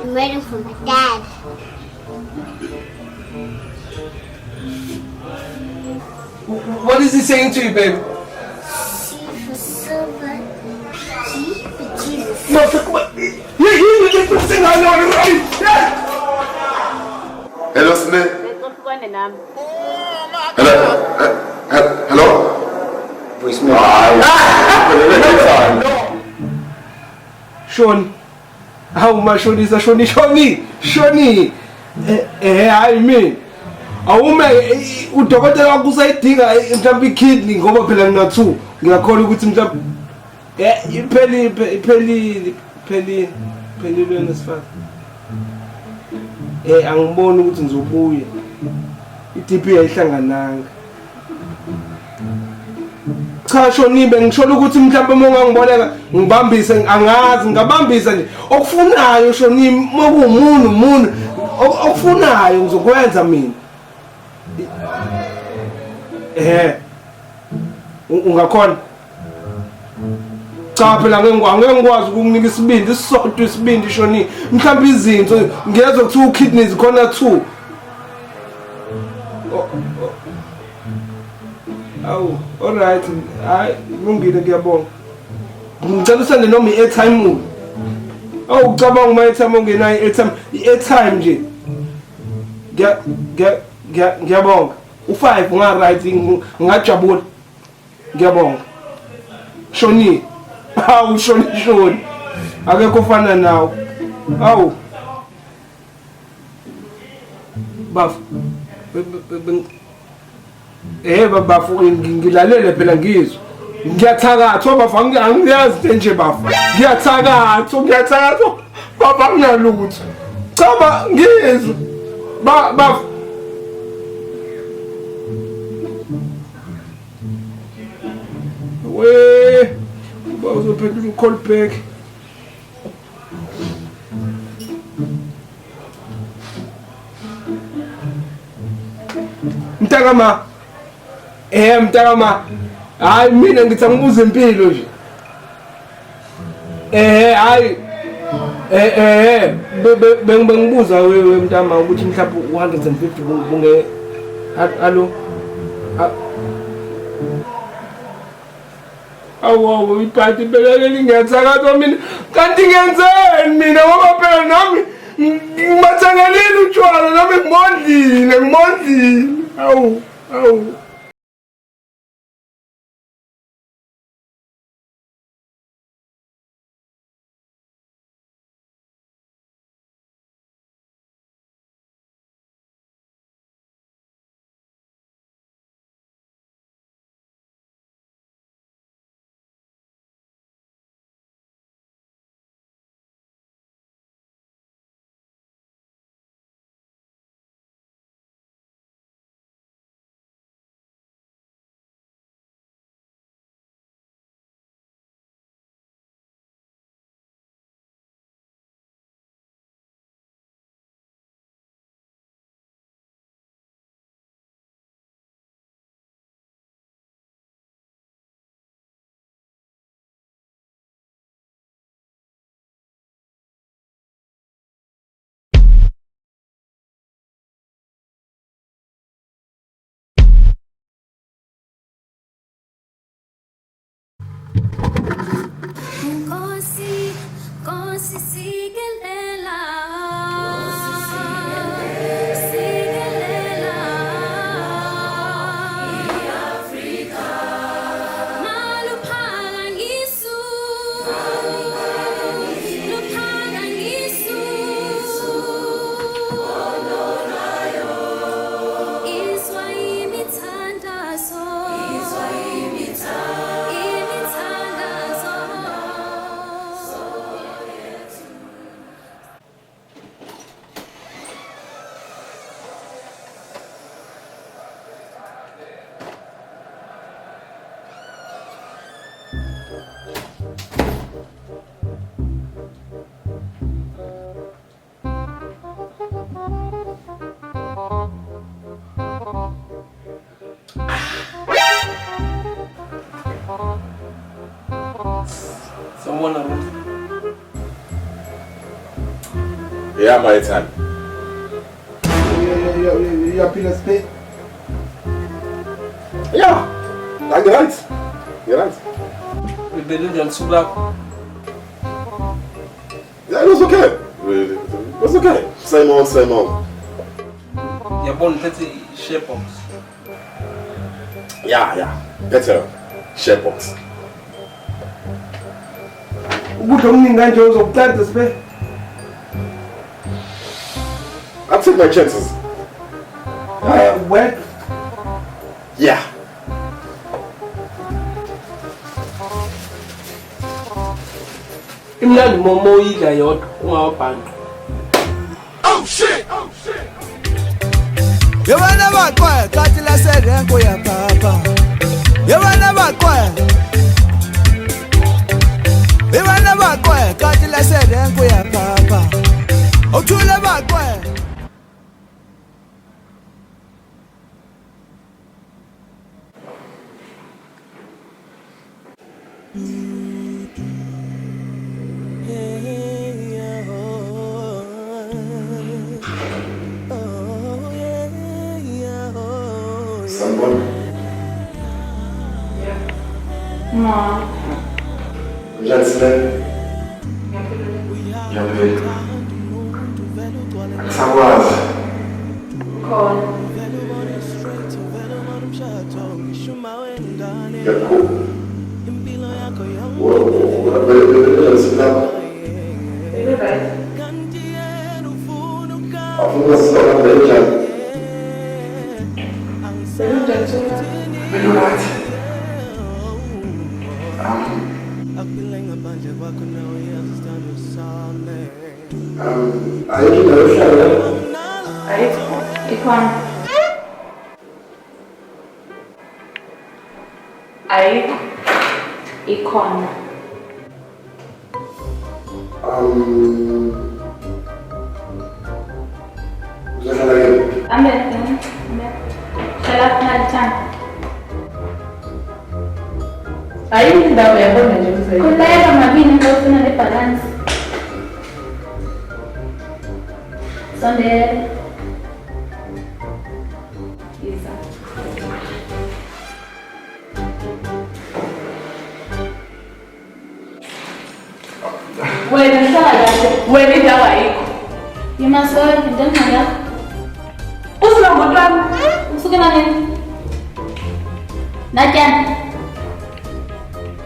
I'm waiting for my dad. What is he saying to you, babe? C for silver, G for Jesus. No, come on. Hello, Sneh. Hello? Voicemail. Sean. How much Sean is a Shoni? I mean. Awume udokotela wakusayidinga mhlawumbe ikidney ngoba phela ngina2 ngiyakholwa ukuthi mhlawumbe iphelile nesifana angiboni ukuthi ngizobuya iDP ayihlangananga cha Shonibe ngishola ukuthi mhlawumbe mongangiboneka ngibambise angazi ngabambisa nje okufunayo Shoni mokumuntu okufunayo ngizokwenza mina ungakhona cha phela angeke ngikwazi ukukunika isibindi Shoni mhlawumbe izinto ngiyezwa ukuthi ukidneys khona 2 awu alright hayi ngungile ngiyabonga ngicela usende noma i-airtime ucabanga uma i-airtime ungenayo i-airtime nje ngiyabonga u5 nga-right ngingajabula ngiyabonga Shoni hawu Shoni akekho ofana nawe hawu bafu bafu ngilalele phela ngizwe ngiyathakatha bafu angiyazi nje bafu ngiyathakatha baba nginalutho cha ngizwe bafu uzophendula u-call back mntakama hayi mina ngithi angibuze impilo nje hayi bengibuza wewe mntama ukuthi mhlawumbe u150 bunge allo awu iphathi belele ngiyathakatha mina kanti ngenzeni mina ngoba phela nami ngimathangelile utshwala nami ngimondlile awu Kosi sikelela i-Afrika maluphaka ngisu luphaka ngisu Yeah, my time. Yaphila Sphe. Yeah, you're right. You're right. We believe in Subak. Yeah, it was okay. It was okay. Same old, same old. You're born 30 shape box. Yeah. Better. Shape box. Good morning, guys. Untitled Sphe. I'll take my chances. Well. Yeah. Imnandi momo idla yodwa ungawabhanqa. Oh shit! Yabana bakwe kathi la serenko ya papa. Yabana bakwe. Yabana bakwe kathi la serenko ya papa. Othula bakwe. Someone? Mom. Cele. Yabe. Sawas. Cuan. Yako. What? Baby bed. Afuna sala beja. Baby bed too. Right. I don't know. Cuan. Cuan. Amet. Salat nalchan. Indawo yabona nje ukuthi Kuleka mabini ngofuna le balance. Sondela. Isa. wena hlala kahle wena indawo ayikho Yimasol ndemanga. usuka ngotwami Usuke nani? Natyana.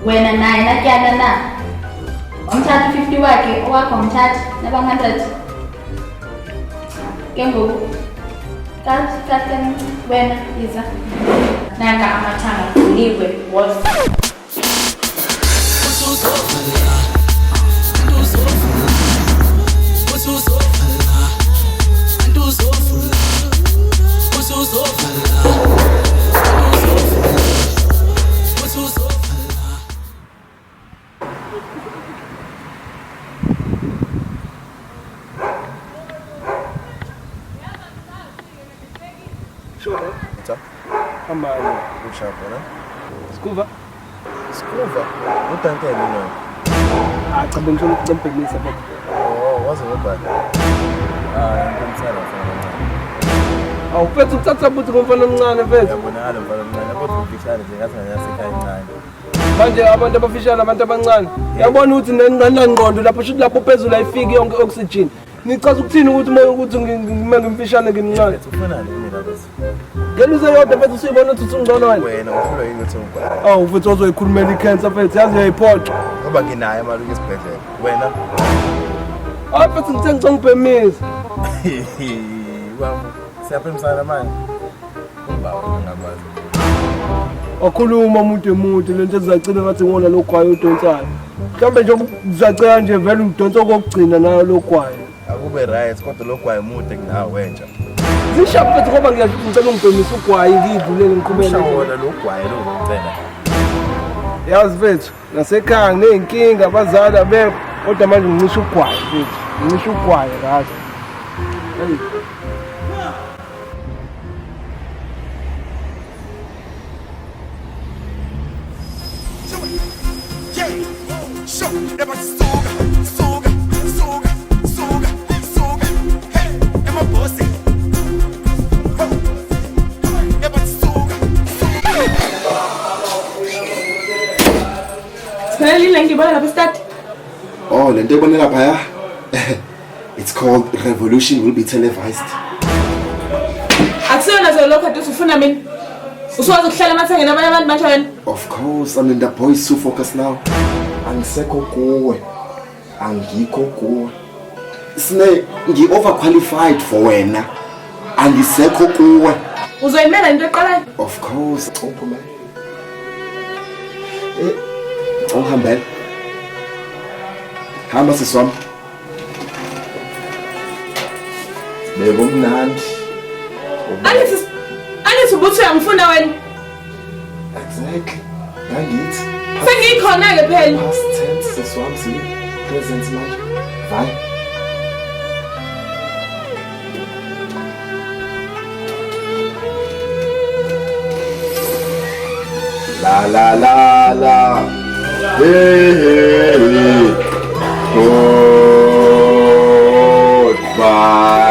Wena naye natyana na. Umthatha 50 wakhe owakho umthatha naba 100. Ke ngoku. Kahle wena iza. Nanga amathanga kuliwe was. What's up? I'm Good shop, né? Scuba. Escova? O tanto é ali, Ah, acabei de não pegar essa boca. Oh, what's it about? Ah, não tem nada. Awu mfethu uthatha buthi ngomfana omncane mfethu. Yabonakala mfana mncane, kodwa ufishane nje ngathi ngiyasekhaya encane. Manje abantu abafishane abantu abancane. Uyabona ukuthi nengqondo lapho shuthi lapho phezulu ayifiki yonke oxygen. Ngichaza ukuthini ukuthi ukuthi ngimfishane ngimncane. Ufunani mina bese? Ngeluze yodwa mfethu usuyibona ukuthi ungcono wena. Wena uhlulwa yini ukuthi ungibhale? Awu mfethu ozoyikhulumela i-cancer mfethu yazi uyayiphoxa. Ngoba nginayo imali esibhedlela. Wena? Awu mfethu ngithe ngicongibhemisa. Wami, siyaphimisana manje. Ubawo ngingakwazi. Wakhuluma umuntu emude lento ezagcina ngathi ngona lo gwayo udonsayo. Mhlawumbe nje uzacela nje vele udonsa kokugcina nayo lo gwayo. Akube right kodwa lo gwayo mude kunawe wenja. Zishaphe mfethu ngoba ngicela ungibhemisa ugwayi ngidlulele ngiqhubele. Shawona lo gwayo lo ngicela. Yazi mfethu nasekhaya nginenkinga abazali abekho kodwa manje ngicisha ugwayi mfethu. Ngicisha ugwayi kahle. Hey. Show, never soga, soga, soga, soga, soga, le nto ebonela phaya. It's called Revolution will be televised. Akusiyona zolokho ade usufuna mina. Usowazi ukuhlala emathangeni abanye abantu manje wena. Of course, I'm in the Boyce to focus now. Angisekho kuwe. Angikho kuwe. Sine ngi-overqualified for wena. Angisekho kuwe. Uzoyimela into eqalayo? Of course. Uphuma. Ungihambela. Hamba siswami. Beko mnandi. Angithi ubuthi uyangifuna wena. Exactly. Ngithi. Sengikhona ke phela. Past tense siswami si present manje. Bye. La la la la. Hey hey hey. Goodbye.